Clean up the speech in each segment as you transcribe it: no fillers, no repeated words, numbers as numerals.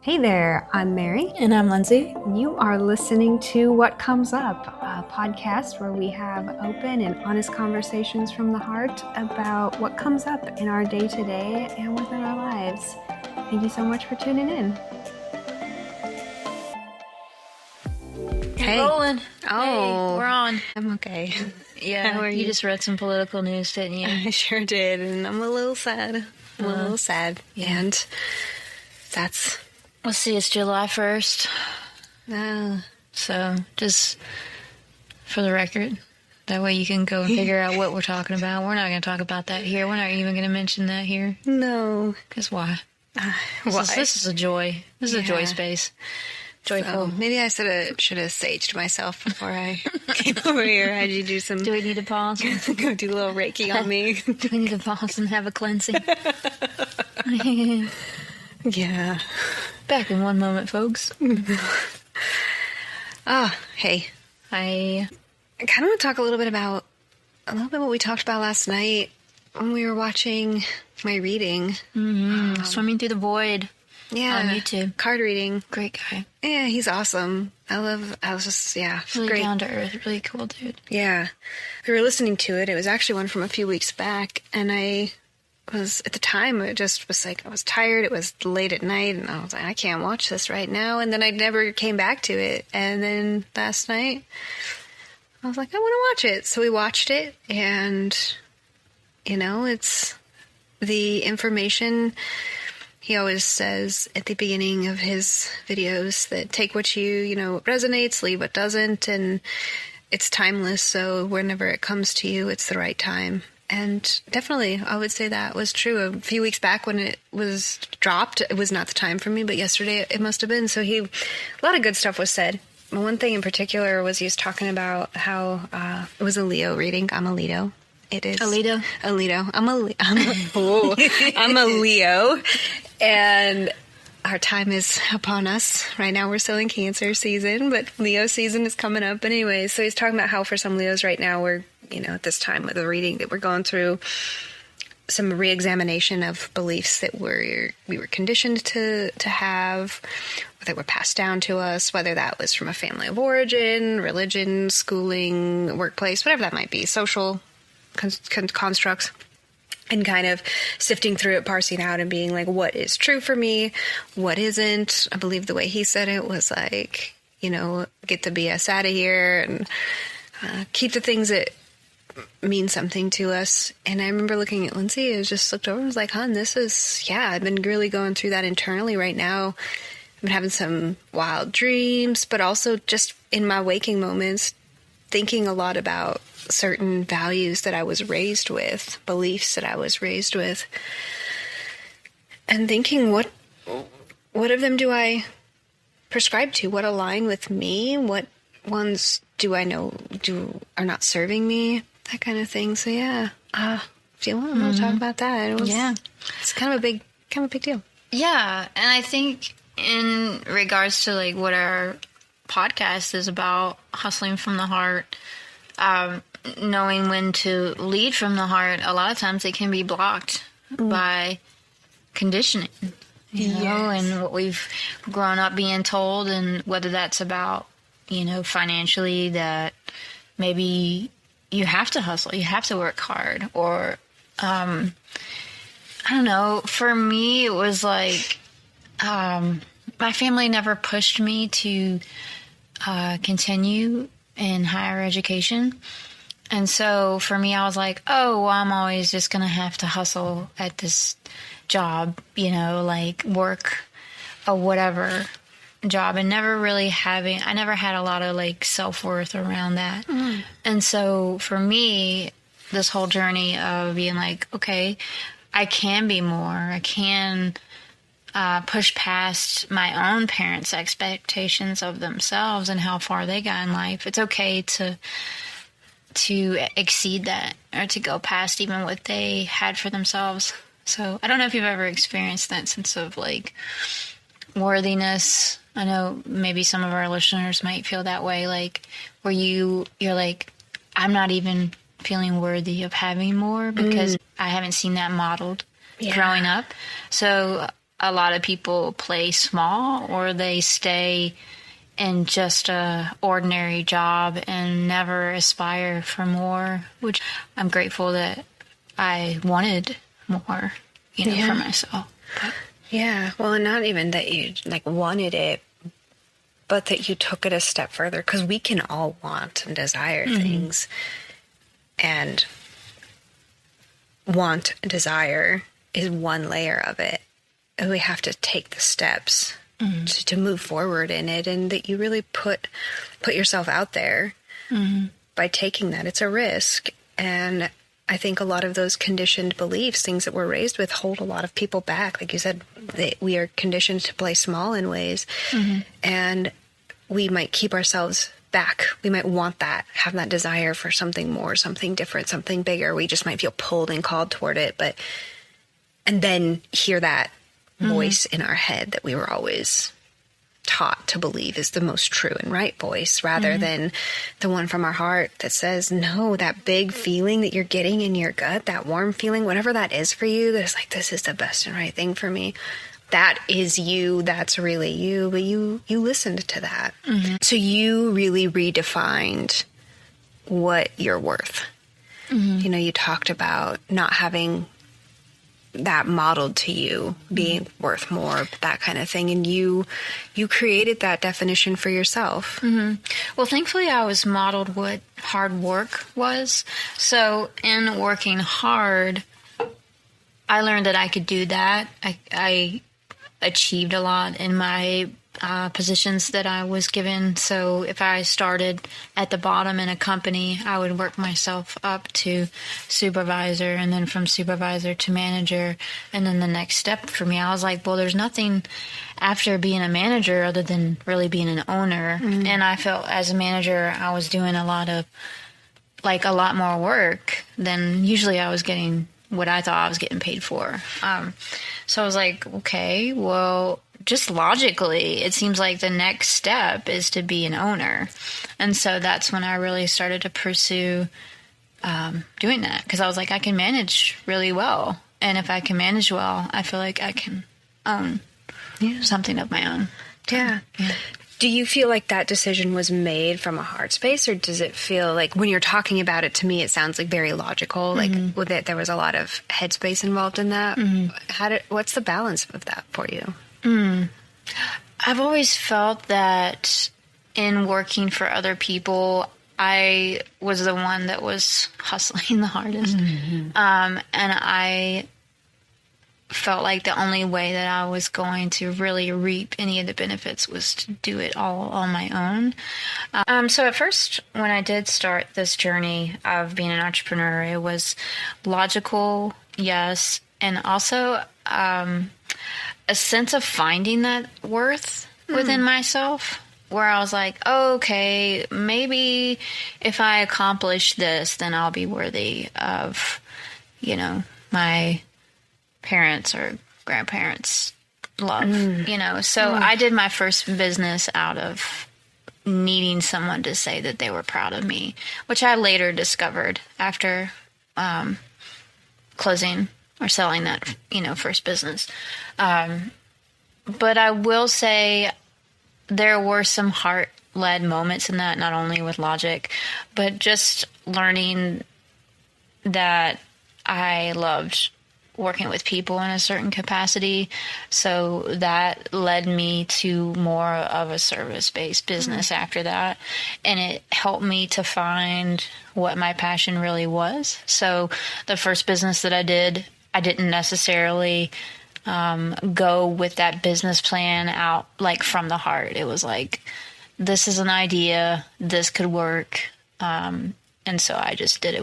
Hey there, I'm Mary. And I'm Lyndsey. You are listening to What Comes Up, a podcast where we have open and honest conversations from the heart about what comes up in our day-to-day and within our lives. Thank you so much for tuning in. Hey. Rolling. Oh. Hey, we're on. I'm okay. Yeah, How are you? You just read some political news, didn't you? I sure did, and I'm a little sad. Yeah. And that's... Let's see, it's July 1st. So, just for the record, that way you can go and figure out what we're talking about. We're not going to talk about that here. We're not even going to mention that here. No. Because why? Why? This is a joy. This is a joy space. Joyful. So maybe I should have saged myself before I came over here. Had you do some... Do we need to pause? Go do a little Reiki on me. Do we need to pause and have a cleansing? Yeah. Back in one moment, folks. Hey. I kind of want to talk a little bit what we talked about last night when we were watching my reading. Swimming Through the Void. Yeah. On YouTube. Card reading. Great guy. Yeah, he's awesome. Really Really down to earth. Really cool dude. Yeah. We were listening to it. It was actually one from a few weeks back, and I was, at the time, it just was like, I was tired, it was late at night, and I was like, I can't watch this right now, and then I never came back to it, and then last night, I was like, I want to watch it, so we watched it, and, it's the information. He always says at the beginning of his videos that take what resonates, leave what doesn't, and it's timeless, so whenever it comes to you, it's the right time. And definitely, I would say that was true. A few weeks back when it was dropped, it was not the time for me, but yesterday it must have been. So a lot of good stuff was said. One thing in particular was he was talking about how it was a Leo reading. I'm a Leo. It is. A Leo? I'm a Leo. And our time is upon us. Right now we're still in Cancer season, but Leo season is coming up anyway. So he's talking about how for some Leos right now we're, at this time with the reading that we're going through some re-examination of beliefs that we were conditioned to have, that were passed down to us, whether that was from a family of origin, religion, schooling, workplace, whatever that might be, social constructs, and kind of sifting through it, parsing out and being like, what is true for me? What isn't? I believe the way he said it was like, get the BS out of here and keep the things that mean something to us. And I remember looking at Lyndsey, I just looked over and was like, hon, I've been really going through that internally right now. I've been having some wild dreams, but also just in my waking moments, thinking a lot about certain values that I was raised with, beliefs that I was raised with, and thinking what of them do I prescribe to? What align with me? What ones do I know are not serving me? That kind of thing. So yeah, if you want, we'll talk about that. It's kind of a big deal. Yeah, and I think in regards to like what our podcast is about, hustling from the heart, knowing when to lead from the heart, a lot of times it can be blocked by conditioning, and what we've grown up being told, and whether that's about, financially, that maybe you have to hustle, you have to work hard, or, I don't know, for me, it was like, my family never pushed me to continue in higher education. And so for me, I was like, oh, well, I'm always just going to have to hustle at this job, like work a whatever job, and I never had a lot of like self-worth around that. And so for me, this whole journey of being like, okay, I can be more, I can push past my own parents' expectations of themselves and how far they got in life. It's okay to exceed that, or to go past even what they had for themselves. So I don't know if you've ever experienced that sense of like worthiness. I know maybe some of our listeners might feel that way, like where you're like, I'm not even feeling worthy of having more because I haven't seen that modeled growing up. So a lot of people play small, or they stay in just a ordinary job and never aspire for more, which I'm grateful that I wanted more, for myself. But, yeah. Well, and not even that you wanted it, but that you took it a step further, because we can all want and desire things, and want and desire is one layer of it. And we have to take the steps to move forward in it, and that you really put yourself out there by taking that. It's a risk. And I think a lot of those conditioned beliefs, things that we're raised with, hold a lot of people back. Like you said, we are conditioned to play small in ways, and we might keep ourselves back. We might want that, have that desire for something more, something different, something bigger. We just might feel pulled and called toward it, and then hear that voice in our head that we were always taught to believe is the most true and right voice, rather than the one from our heart that says, no, that big feeling that you're getting in your gut, that warm feeling, whatever that is for you, that is like, this is the best and right thing for me. That is you. That's really you. But you listened to that. So you really redefined what you're worth. You talked about not having that modeled to you, being worth more, that kind of thing. And you created that definition for yourself. Well, thankfully, I was modeled what hard work was. So in working hard, I learned that I could do that. I achieved a lot in my positions that I was given. So if I started at the bottom in a company, I would work myself up to supervisor, and then from supervisor to manager. And then the next step for me, I was like, well, there's nothing after being a manager other than really being an owner. And I felt as a manager, I was doing a lot more work than usually I was getting what I thought I was getting paid for. So I was like, okay, well, just logically, it seems like the next step is to be an owner. And so that's when I really started to pursue doing that, because I was like, I can manage really well. And if I can manage well, I feel like I can own something of my own. Yeah. Do you feel like that decision was made from a heart space, or does it feel like, when you're talking about it, to me, it sounds like very logical, like with it, there was a lot of headspace involved in that. What's the balance of that for you? I've always felt that in working for other people, I was the one that was hustling the hardest. And I felt like the only way that I was going to really reap any of the benefits was to do it all on my own. So at first, when I did start this journey of being an entrepreneur, it was logical, yes, and also a sense of finding that worth within myself, where I was like, oh, okay, maybe if I accomplish this, then I'll be worthy of, my parents or grandparents' love, So I did my first business out of needing someone to say that they were proud of me, which I later discovered after closing or selling that, first business. But I will say there were some heart-led moments in that, not only with logic, but just learning that I loved working with people in a certain capacity. So that led me to more of a service-based business after that. And it helped me to find what my passion really was. So the first business that I did, I didn't necessarily go with that business plan out like from the heart. It was like, this is an idea, this could work. And so I just did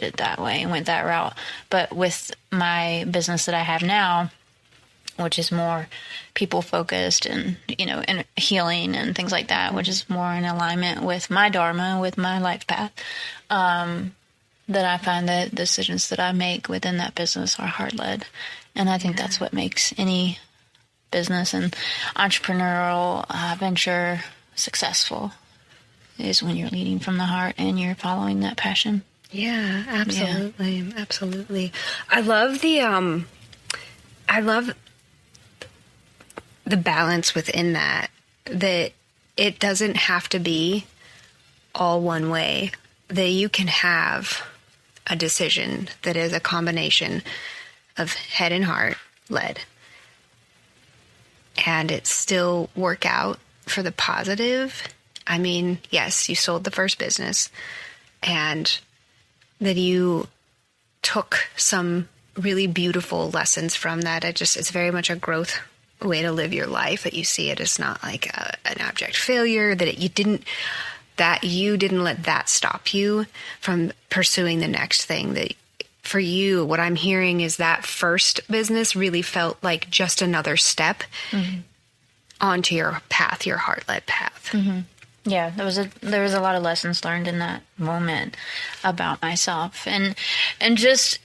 it that way and went that route. But with my business that I have now, which is more people focused and, and healing and things like that, which is more in alignment with my dharma, with my life path, that I find that decisions that I make within that business are heart-led. And I think that's what makes any business and entrepreneurial venture successful, is when you're leading from the heart and you're following that passion. Yeah, absolutely. Yeah. Absolutely. I love the balance within that it doesn't have to be all one way, that you can have a decision that is a combination of head and heart led, and it still work out for the positive. I mean, yes, you sold the first business, and that you took some really beautiful lessons from that. It's very much a growth way to live your life, that you see it as not like an abject failure, that you didn't let that stop you from pursuing the next thing. That for you, what I'm hearing is that first business really felt like just another step onto your path, your heart-led path. Mm-hmm. Yeah, there was a lot of lessons learned in that moment about myself, and just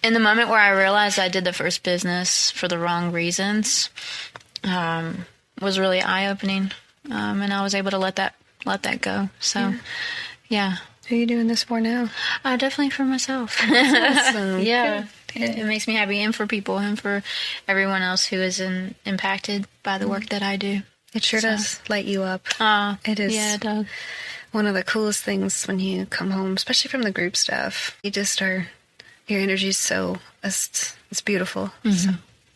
in the moment where I realized I did the first business for the wrong reasons, was really eye-opening, and I was able to let that go. So, yeah. Who are you doing this for now? Definitely for myself. That's awesome. Yeah. It makes me happy, and for people, and for everyone else who is impacted by the work that I do. It sure does light you up. It is. Yeah, it does. One of the coolest things when you come home, especially from the group stuff. You just your energy is it's beautiful. Mm-hmm. So.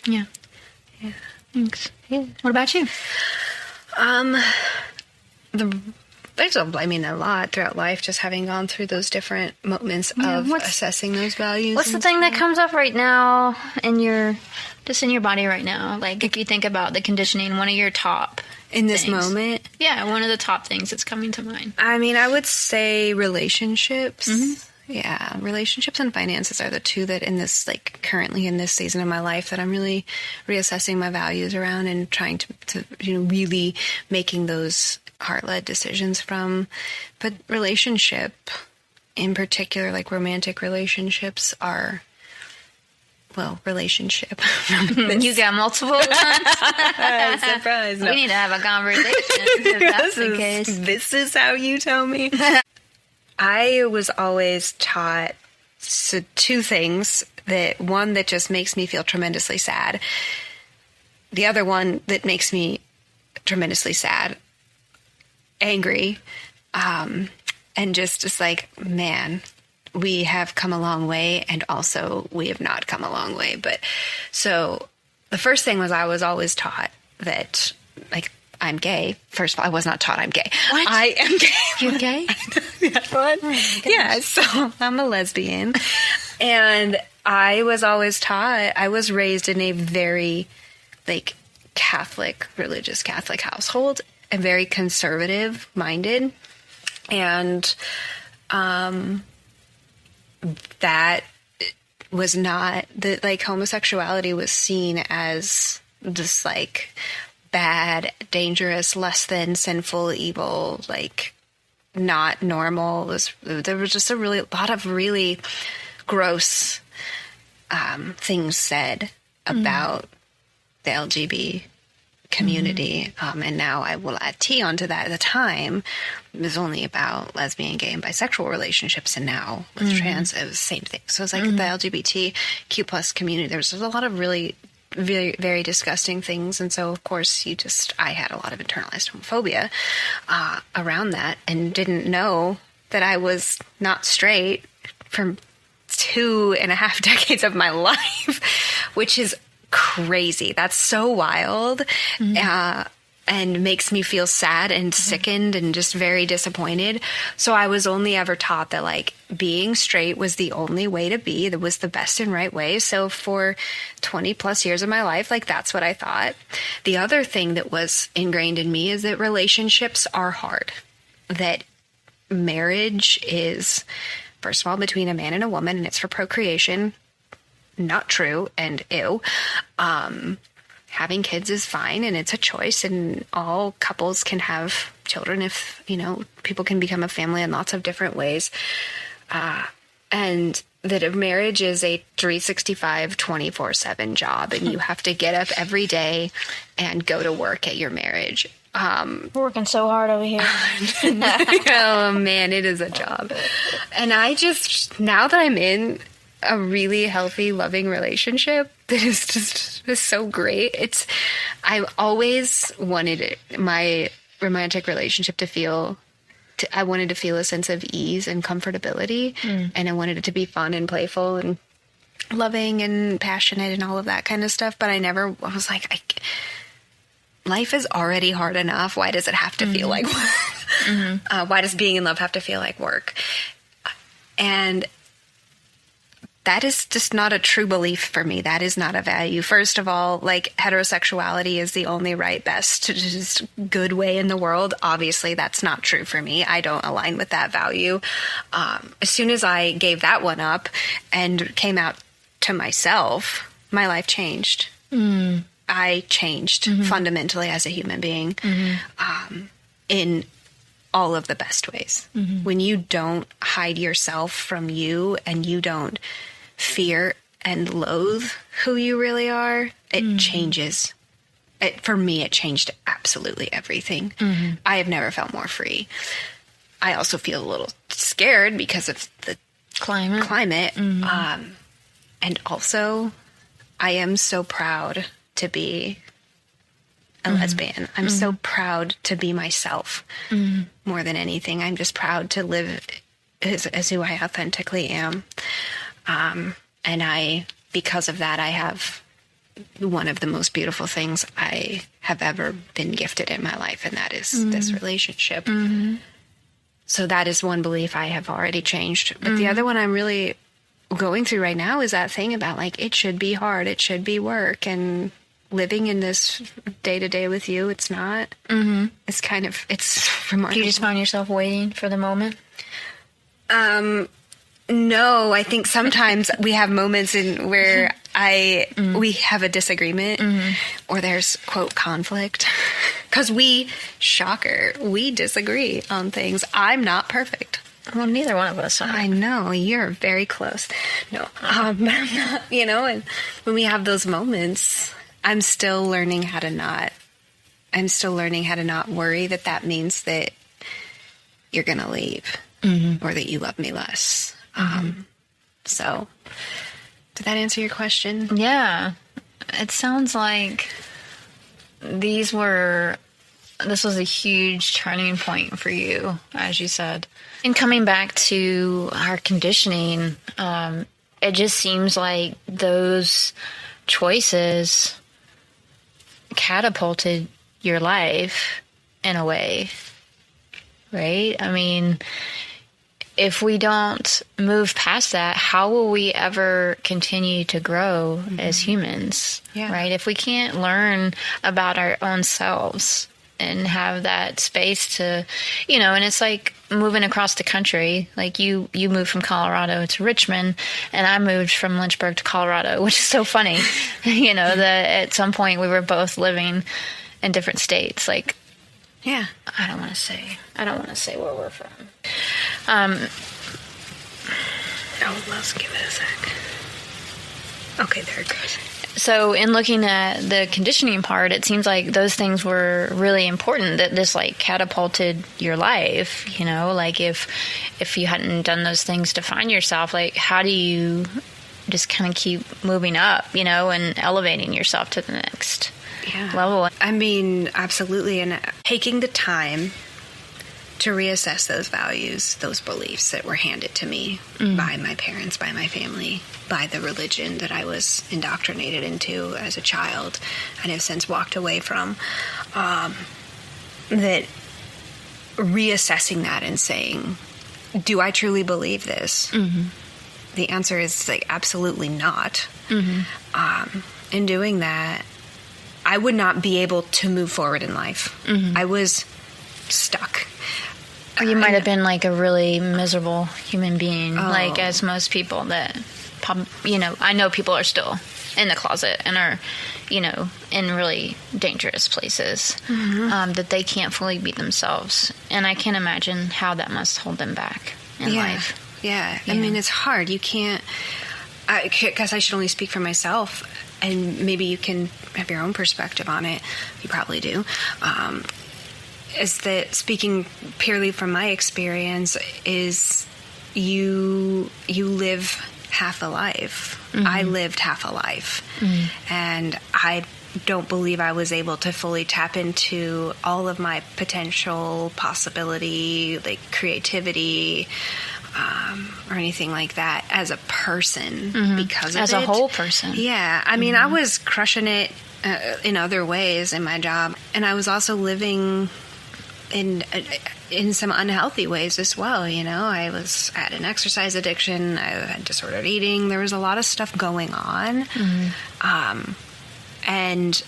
Yeah. Thanks. Yeah. What about you? There's a lot throughout life, just having gone through those different moments of assessing those values. What's the thing that comes up right now in your body right now? Like, if you think about the conditioning, one of your top in this things. moment? Yeah, one of the top things that's coming to mind. I mean, I would say relationships. Mm-hmm. Yeah, relationships and finances are the two that currently in this season of my life that I'm really reassessing my values around and trying to really making those heart-led decisions from. But relationship in particular, like romantic relationships are, relationship. You got multiple ones? Surprise. No. We need to have a conversation if that's the case. This is how you tell me. I was always taught two things. One that just makes me feel tremendously sad. The other one that makes me tremendously sad, angry, and just like, man, we have come a long way, and also we have not come a long way. But so the first thing was I was always taught that, like, I'm gay. First of all, I was not taught I'm gay. What? I am gay. You're gay? What? Yeah, so I'm a lesbian. And I was always taught, I was raised in a very, religious Catholic household, and very conservative minded. And that was not, homosexuality was seen as this, bad, dangerous, less than, sinful, evil, not normal. There was just a lot of really gross things said about the LGBT community. And now I will add T onto that. At the time, it was only about lesbian, gay, and bisexual relationships, and now with trans, it was the same thing. So it's the LGBTQ plus community. There's a lot of really very, very disgusting things. And so, of course, I had a lot of internalized homophobia around that, and didn't know that I was not straight for 2.5 decades of my life, which is crazy. That's so wild. And makes me feel sad and sickened and just very disappointed. So I was only ever taught that being straight was the only way to be, that was the best and right way. So for 20 plus years of my life, that's what I thought. The other thing that was ingrained in me is that relationships are hard, that marriage is, first of all, between a man and a woman, and it's for procreation. Not true, and ew. Having kids is fine, and it's a choice, and all couples can have children if, people can become a family in lots of different ways. And that a marriage is a 365, 24/7 job, and you have to get up every day and go to work at your marriage. We're working so hard over here. Oh, man, it is a job. And I just, now that I'm in a really healthy, loving relationship that is so great. I always wanted my romantic relationship to feel, I wanted to feel a sense of ease and comfortability, and I wanted it to be fun and playful and loving and passionate and all of that kind of stuff. But I was like, life is already hard enough. Why does it have to feel like work? Why does being in love have to feel like work? And that is just not a true belief for me. That is not a value. First of all, like, heterosexuality is the only right, best, just good way in the world. Obviously, that's not true for me. I don't align with that value. As soon as I gave that one up and came out to myself, my life changed. I changed fundamentally as a human being, in all of the best ways. When you don't hide yourself from you and you don't fear and loathe who you really are, it changes. For me, it changed absolutely everything. I have never felt more free. I also feel a little scared because of the climate. And also, I am so proud to be a lesbian. I'm so proud to be myself more than anything. I'm just proud to live as who I authentically am. And because of that, I have one of the most beautiful things I have ever been gifted in my life, and that is this relationship. So that is one belief I have already changed. But the other one I'm really going through right now is that thing about, like, it should be hard, it should be work, and living in this day to day with you, it's not. It's remarkable. Do you just find yourself waiting for the moment? No, I think sometimes we have moments where we have a disagreement, or there's, quote, conflict, because we disagree on things. I'm not perfect. Well, neither one of us are. I know, you're very close. No, I'm not, and when we have those moments, I'm still learning how to not worry that means that you're going to leave, or that you love me less. So did that answer your question? Yeah. It sounds like this was a huge turning point for you, as you said. And coming back to our conditioning, it just seems like those choices catapulted your life in a way, right? I mean, if we don't move past that, how will we ever continue to grow as humans, right? If we can't learn about our own selves and have that space to, and it's like moving across the country. Like you moved from Colorado to Richmond, and I moved from Lynchburg to Colorado, which is so funny, that at some point we were both living in different states. Like, yeah, I don't want to say where we're from. Let's give it a sec. Okay, there it goes. So in looking at the conditioning part, it seems like those things were really important, that this like catapulted your life, like if you hadn't done those things to find yourself, like how do you just kind of keep moving up, and elevating yourself to the next level? I mean, absolutely. And taking the time to reassess those values, those beliefs that were handed to me by my parents, by my family, by the religion that I was indoctrinated into as a child and have since walked away from, that reassessing that and saying, do I truly believe this? The answer is like, absolutely not. In doing that, I would not be able to move forward in life. I was stuck. Or you might have been like a really miserable human being, like as most people that, I know people are still in the closet and are, in really dangerous places, that they can't fully be themselves. And I can't imagine how that must hold them back in life. Yeah. I mean, it's hard. You can't, I guess I should only speak for myself, and maybe you can have your own perspective on it. You probably do. Is that, speaking purely from my experience, is you live half a life. I lived half a life. And I don't believe I was able to fully tap into all of my potential, possibility, like creativity, or anything like that as a person because of as it. a whole person. Yeah. I mean, I was crushing it in other ways in my job. And I was also living in some unhealthy ways as well. You know, I had an exercise addiction. I had disordered eating. There was a lot of stuff going on. And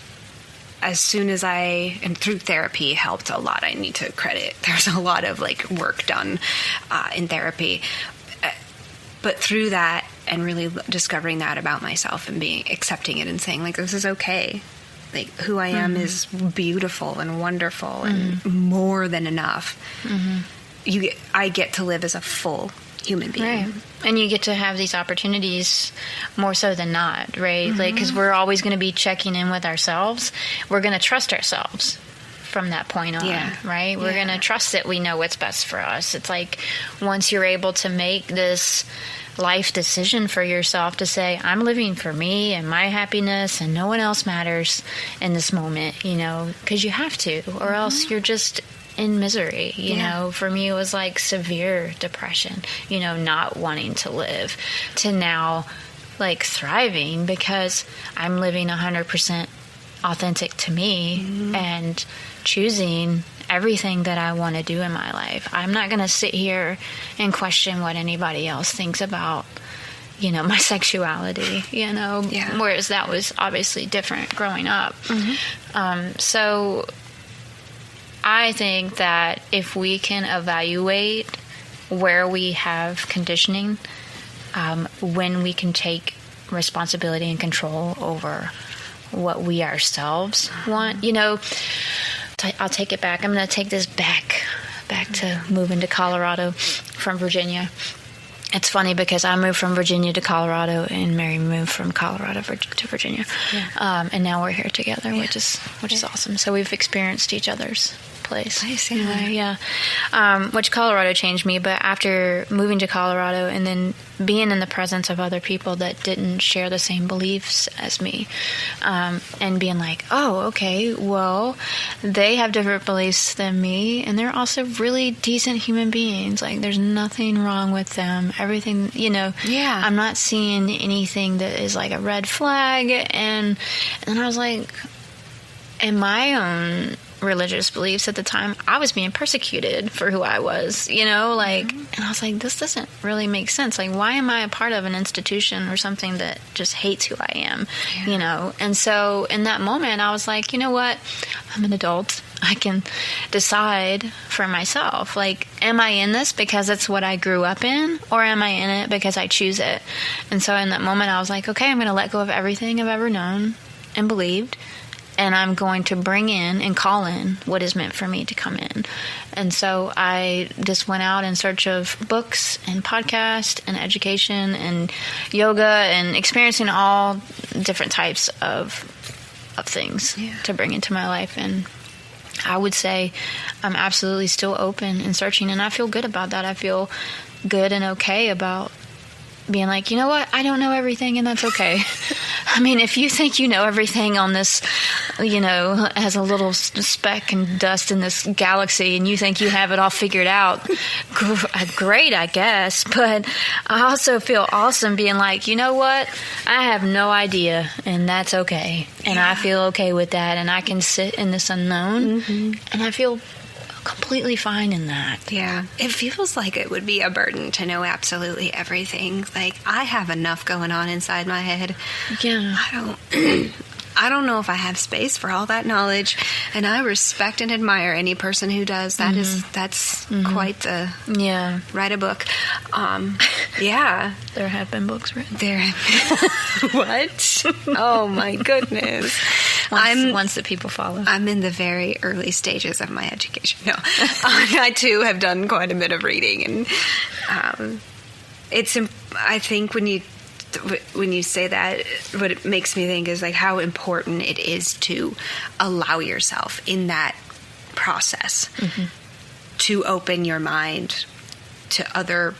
as soon as and through therapy helped a lot, I need to credit. There's a lot of like work done in therapy. But through that and really discovering that about myself and accepting it and saying like, this is okay. Like who I am is beautiful and wonderful and more than enough. I get to live as a full human being. Right. And you get to have these opportunities more so than not, right? Like, because we're always going to be checking in with ourselves. We're going to trust ourselves from that point on, right? We're going to trust that we know what's best for us. It's like once you're able to make this life decision for yourself to say, I'm living for me and my happiness and no one else matters in this moment, you know, because you have to, or else you're just in misery, you know. For me, it was like severe depression, you know, not wanting to live, to now like thriving because I'm living 100% authentic to me and choosing everything that I want to do in my life. I'm not going to sit here and question what anybody else thinks about, you know, my sexuality, you know, whereas that was obviously different growing up. So I think that if we can evaluate where we have conditioning, when we can take responsibility and control over what we ourselves want, you know, I'll take it back. I'm going to take this back to moving to Colorado from Virginia. It's funny because I moved from Virginia to Colorado, and Mary moved from Colorado to Virginia, and now we're here together, which is awesome. So we've experienced each other's place. Which Colorado changed me, but after moving to Colorado and then being in the presence of other people that didn't share the same beliefs as me, and being like, oh, okay, well, they have different beliefs than me, and they're also really decent human beings. Like, there's nothing wrong with them. Everything, you know, I'm not seeing anything that is like a red flag. And I was like, in my own religious beliefs at the time, I was being persecuted for who I was, you know, like, and I was like, this doesn't really make sense. Like, why am I a part of an institution or something that just hates who I am, you know? And so in that moment, I was like, you know what? I'm an adult. I can decide for myself. Like, am I in this because it's what I grew up in, or am I in it because I choose it? And so in that moment, I was like, okay, I'm going to let go of everything I've ever known and believed, and I'm going to bring in and call in what is meant for me to come in. And so I just went out in search of books and podcasts and education and yoga and experiencing all different types of things to bring into my life. And I would say I'm absolutely still open and searching, and I feel good about that. I feel good and okay about being like, you know what, I don't know everything, and that's okay. I mean, if you think you know everything on this, you know, as a little speck and dust in this galaxy, and you think you have it all figured out, great, I guess. But I also feel awesome being like, you know what, I have no idea, and that's okay. And I feel okay with that, and I can sit in this unknown, and I feel completely fine in that. Yeah. It feels like it would be a burden to know absolutely everything. Like, I have enough going on inside my head. Yeah. I don't know if I have space for all that knowledge, and I respect and admire any person who does. That's quite the write a book. There have been books written. There have been. What? Oh my goodness. Once the people follow. I'm in the very early stages of my education. No, I too have done quite a bit of reading, and I think when you say that, what it makes me think is like how important it is to allow yourself in that process to open your mind to other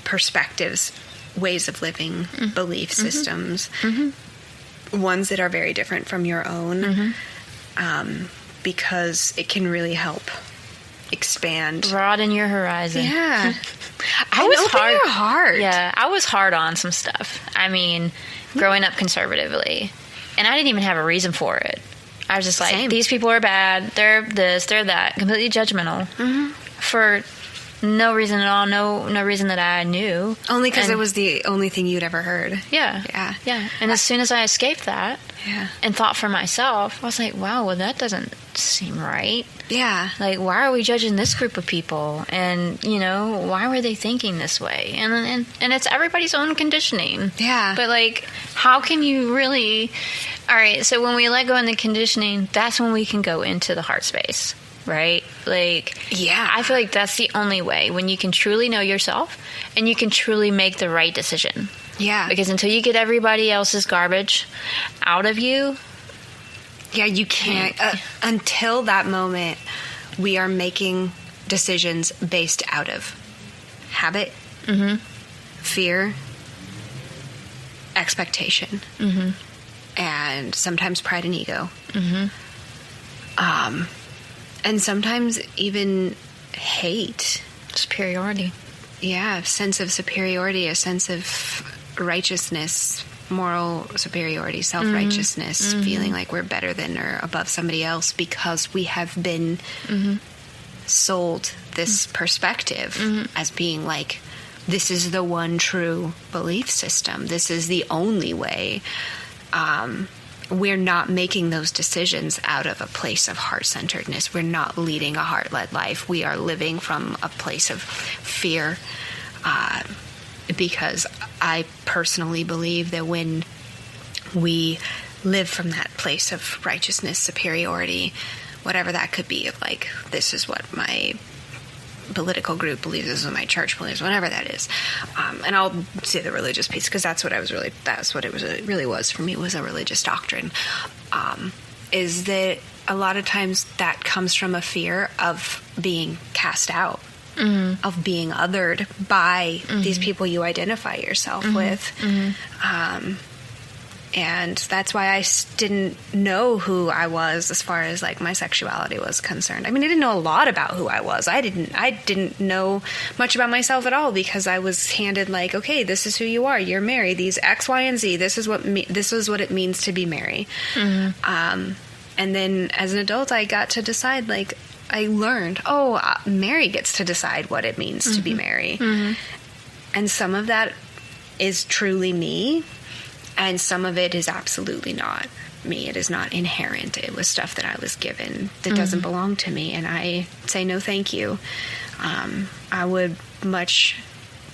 perspectives ways of living, belief systems, ones that are very different from your own, because it can really help expand, broaden your horizon. Yeah. I was open your heart. Yeah, I was hard on some stuff. I mean, growing up conservatively, and I didn't even have a reason for it. I was just like, Same. These people are bad. They're this, they're that. Completely judgmental for no reason at all. No reason that I knew. Only because it was the only thing you'd ever heard. Yeah. And as soon as I escaped that and thought for myself, I was like, wow, well, that doesn't seem right. Yeah. Like, why are we judging this group of people? And, why were they thinking this way? And it's everybody's own conditioning. Yeah. But, like, how can you really... All right, so when we let go in the conditioning, that's when we can go into the heart space, right? Like, yeah. I feel like that's the only way, when you can truly know yourself and you can truly make the right decision. Yeah. Because until you get everybody else's garbage out of you... Yeah, you can't. Until that moment, we are making decisions based out of habit, fear, expectation, and sometimes pride and ego. And sometimes even hate. Superiority. Yeah, a sense of superiority, a sense of righteousness, moral superiority, self-righteousness, feeling like we're better than or above somebody else because we have been sold this perspective as being like, this is the one true belief system. This is the only way. We're not making those decisions out of a place of heart-centeredness. We're not leading a heart-led life. We are living from a place of fear, because I personally believe that when we live from that place of righteousness, superiority, whatever that could be, of like, this is what my political group believes, this is what my church believes, whatever that is. And I'll say the religious piece, because that's what it really was for me, was a religious doctrine. Is that a lot of times that comes from a fear of being cast out, of being othered by these people you identify yourself with. And that's why I didn't know who I was as far as like my sexuality was concerned. I mean, I didn't know a lot about who I was. I didn't know much about myself at all, because I was handed like, okay, this is who you are. You're Mary. These X, Y, and Z. This is what it means to be Mary. And then as an adult, I got to decide, like, I learned, Mary gets to decide what it means to be Mary. And some of that is truly me. And some of it is absolutely not me. It is not inherent. It was stuff that I was given that doesn't belong to me. And I say no thank you. I would much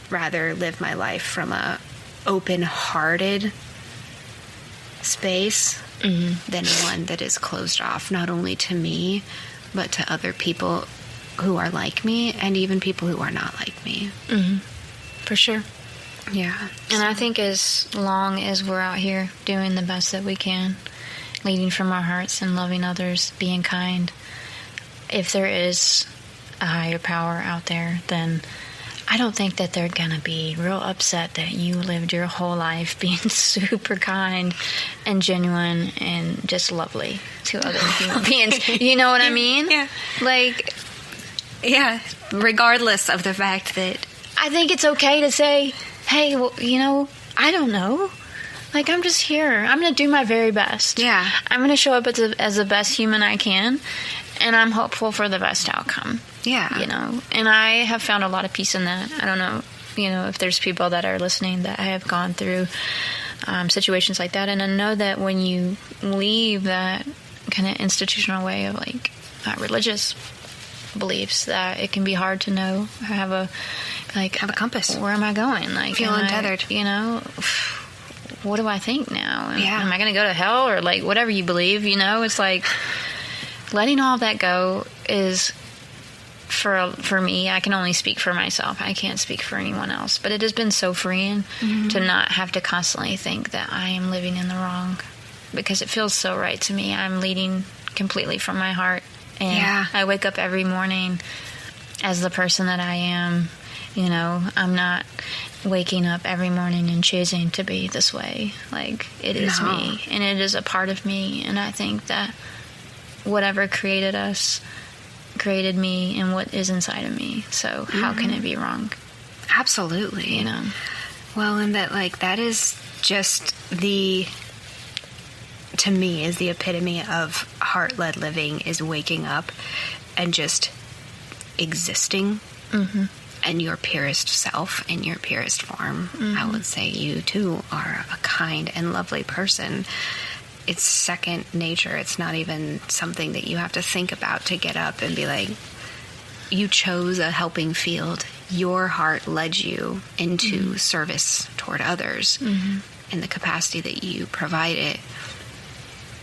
rather live my life from a open-hearted space than one that is closed off, not only to me, but to other people who are like me, and even people who are not like me. For sure. Yeah. And I think as long as we're out here doing the best that we can, leading from our hearts and loving others, being kind, if there is a higher power out there, then I don't think that they're going to be real upset that you lived your whole life being super kind and genuine and just lovely to other human beings. You know what I mean? Yeah. Like, yeah, regardless of the fact that... I think it's okay to say, hey, well, I don't know. Like, I'm just here. I'm going to do my very best. Yeah. I'm going to show up as the best human I can, and I'm hopeful for the best outcome. Yeah. And I have found a lot of peace in that. I don't know, if there's people that are listening that have gone through situations like that. And I know that when you leave that kind of institutional way of, like, religious beliefs, that it can be hard to know, have a compass. Where am I going? Like, feel untethered. What do I think now? Yeah. Am I going to go to hell, or like whatever you believe? It's like letting all of that go is for me. I can only speak for myself. I can't speak for anyone else. But it has been so freeing to not have to constantly think that I am living in the wrong, because it feels so right to me. I'm leading completely from my heart, and I wake up every morning as the person that I am, I'm not waking up every morning and choosing to be this way. Like, it is me, and it is a part of me. And I think that whatever created us created me and what is inside of me. So how can it be wrong? Absolutely. Well, and that is just to me, is the epitome of heart-led living, is waking up and just existing in your purest self, in your purest form. I would say you too are a kind and lovely person. It's second nature. It's not even something that you have to think about to get up and be like, you chose a helping field. Your heart led you into service toward others in the capacity that you provide it,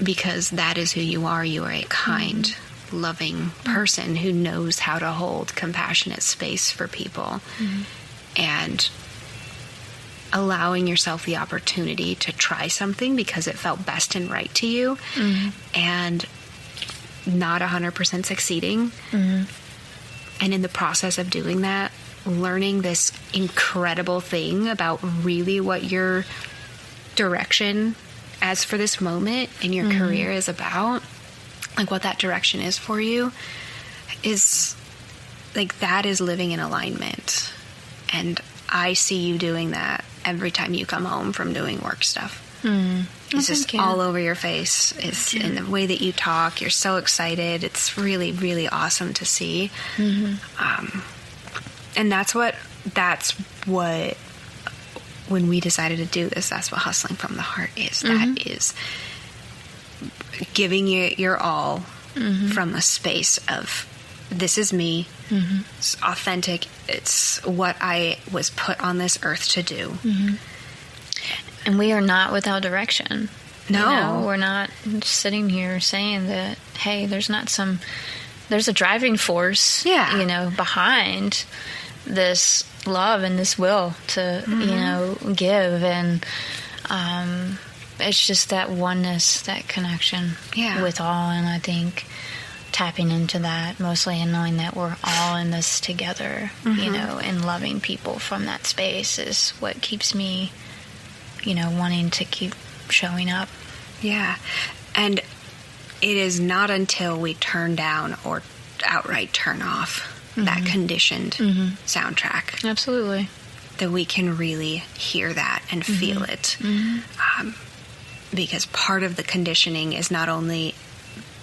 because that is who you are. You are a kind, loving person who knows how to hold compassionate space for people, and allowing yourself the opportunity to try something because it felt best and right to you, and not 100% succeeding. And in the process of doing that, learning this incredible thing about really what your direction as for this moment in your career is about, like what that direction is for you, is like, that is living in alignment. And I see you doing that every time you come home from doing work stuff. It's just all over your face. It's in the way that you talk. You're so excited. It's really, really awesome to see. And that's what, when we decided to do this, that's what Hustling from the Heart is. That is giving your all from a space of, this is me. It's authentic. It's what I was put on this earth to do. And we are not without direction. No. We're not sitting here saying that, hey, there's a driving force, behind this love and this will to, give. And it's just that oneness, that connection with all. And I think tapping into that mostly, and knowing that we're all in this together, and loving people from that space is what keeps me, wanting to keep showing up. Yeah. And it is not until we turn down or outright turn off that conditioned soundtrack. Absolutely. That we can really hear that and feel it. Because part of the conditioning is not only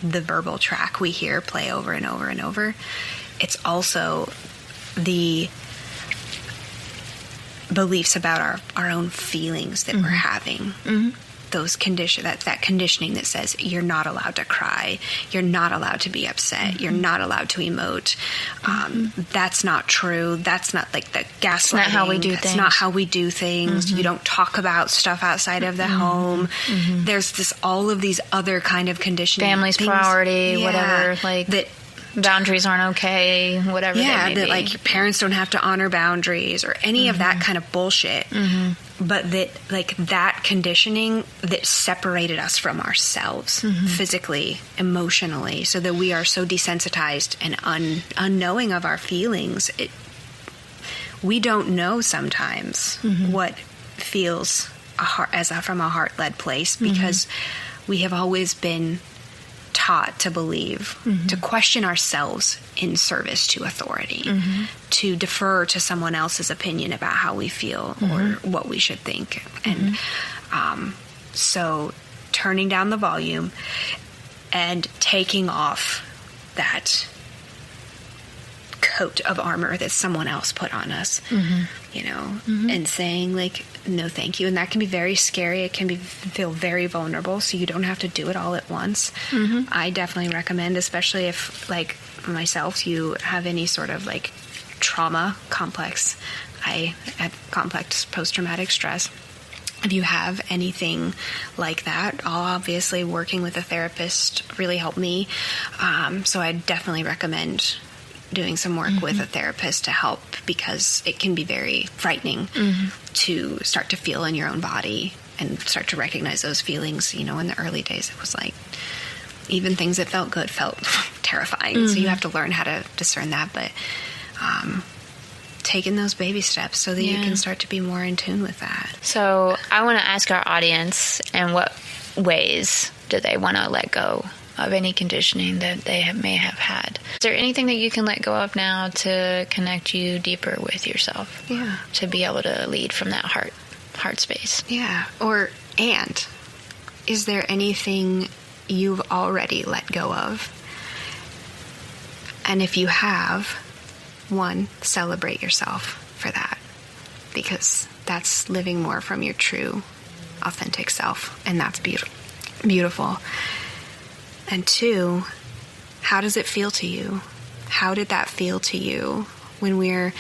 the verbal track we hear play over and over and over, it's also the beliefs about our own feelings that we're having. Those that conditioning that says you're not allowed to cry, you're not allowed to be upset, you're not allowed to emote. That's not true. That's not like the gaslighting. That's not how we do things. That's not how we do things. You don't talk about stuff outside of the home. There's all of these other kind of conditioning. Family's things, priority, whatever. Like that. Boundaries aren't okay, whatever they may that be. like your parents don't have to honor boundaries or any of that kind of bullshit. But that, like, that conditioning that separated us from ourselves physically, emotionally, so that we are so desensitized and unknowing of our feelings. We don't know sometimes what feels from a heart-led place, because we have always been taught to believe, to question ourselves in service to authority, to defer to someone else's opinion about how we feel or what we should think. And so turning down the volume and taking off that coat of armor that someone else put on us, and saying, like, no thank you. And that can be very scary. It can feel very vulnerable, so you don't have to do it all at once. I definitely recommend, especially if, like myself, you have any sort of like trauma complex. I have complex post-traumatic stress. If you have anything like that, obviously working with a therapist really helped me. So I definitely recommend doing some work with a therapist to help, because it can be very frightening to start to feel in your own body and start to recognize those feelings. In the early days, it was like even things that felt good felt terrifying. So you have to learn how to discern that. But taking those baby steps so that you can start to be more in tune with that. So I want to ask our audience, in what ways do they want to let go of any conditioning that they may have had? Is there anything that you can let go of now to connect you deeper with yourself? Yeah. To be able to lead from that heart space? Yeah. And is there anything you've already let go of? And if you have, one, celebrate yourself for that, because that's living more from your true, authentic self, and that's beautiful. And two, how does it feel to you? How did that feel to you when we're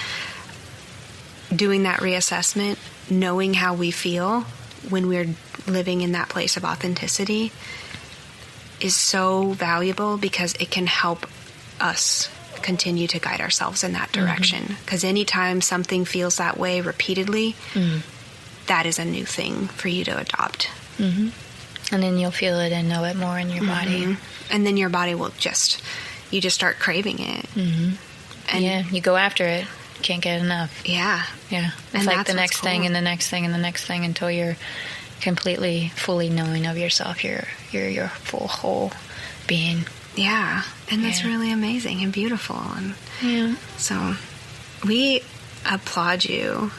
doing that reassessment, knowing how we feel when we're living in that place of authenticity is so valuable, because it can help us continue to guide ourselves in that direction. Because anytime something feels that way repeatedly, that is a new thing for you to adopt. And then you'll feel it and know it more in your body. And then your body will you just start craving it. And you go after it. Can't get enough. Yeah. It's And like that's the next what's thing cool. and the next thing and the next thing until you're completely, fully knowing of yourself. You're your full, whole being. Yeah. And that's really amazing and beautiful. And so we applaud you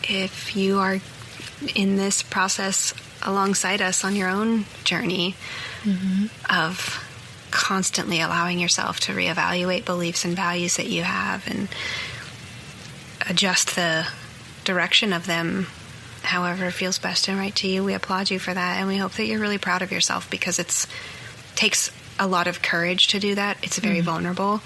if you are in this process alongside us on your own journey of constantly allowing yourself to reevaluate beliefs and values that you have and adjust the direction of them however feels best and right to you. We applaud you for that, and we hope that you're really proud of yourself, because it takes a lot of courage to do that. It's very vulnerable,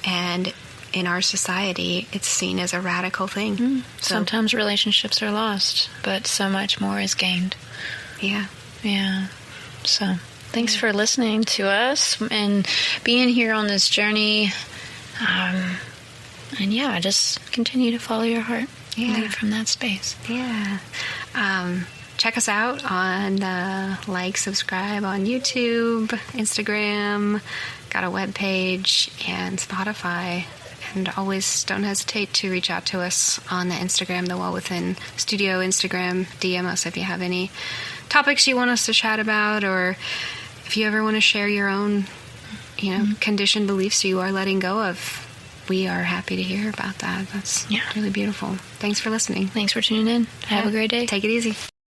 and in our society, it's seen as a radical thing. Sometimes relationships are lost, but so much more is gained. Yeah. So thanks for listening to us and being here on this journey. And just continue to follow your heart. Lead from that space. Yeah. Check us out on subscribe on YouTube, Instagram, got a webpage, and Spotify. And always don't hesitate to reach out to us on the Instagram, the Well Within Studio Instagram. DM us if you have any topics you want us to chat about, or if you ever want to share your own, conditioned beliefs you are letting go of. We are happy to hear about that. That's really beautiful. Thanks for listening. Thanks for tuning in. Have a great day. Take it easy.